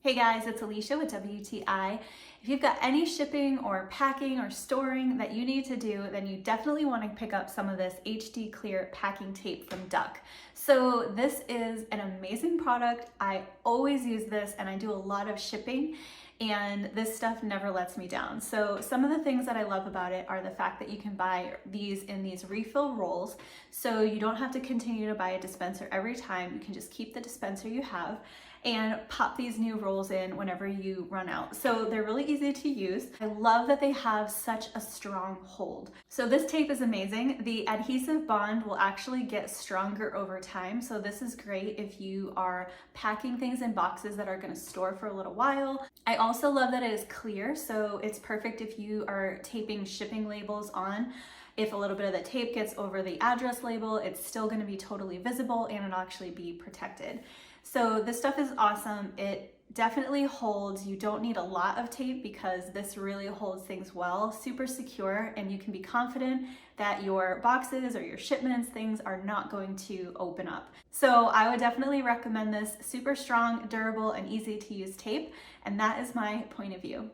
Hey guys, it's Alicia with WTI. If you've got any shipping or packing or storing that you need to do, then you definitely want to pick up some of this HD Clear packing tape from Duck. So this is an amazing product. I always use this and I do a lot of shipping, and this stuff never lets me down. So some of the things that I love about it are the fact that you can buy these in these refill rolls, so you don't have to continue to buy a dispenser every time. You can just keep the dispenser you have and pop these new rolls in whenever you run out. So they're really easy to use. I love that they have such a strong hold. So this tape is amazing. The adhesive bond will actually get stronger over time. So this is great if you are packing things in boxes that are gonna store for a little while. I also love that it is clear. So it's perfect if you are taping shipping labels on. If a little bit of the tape gets over the address label, it's still gonna be totally visible and it'll actually be protected. So this stuff is awesome. It definitely holds. You don't need a lot of tape because this really holds things well, super secure, and you can be confident that your boxes or your shipments, things are not going to open up. So I would definitely recommend this super strong, durable, and easy to use tape, and that is my point of view.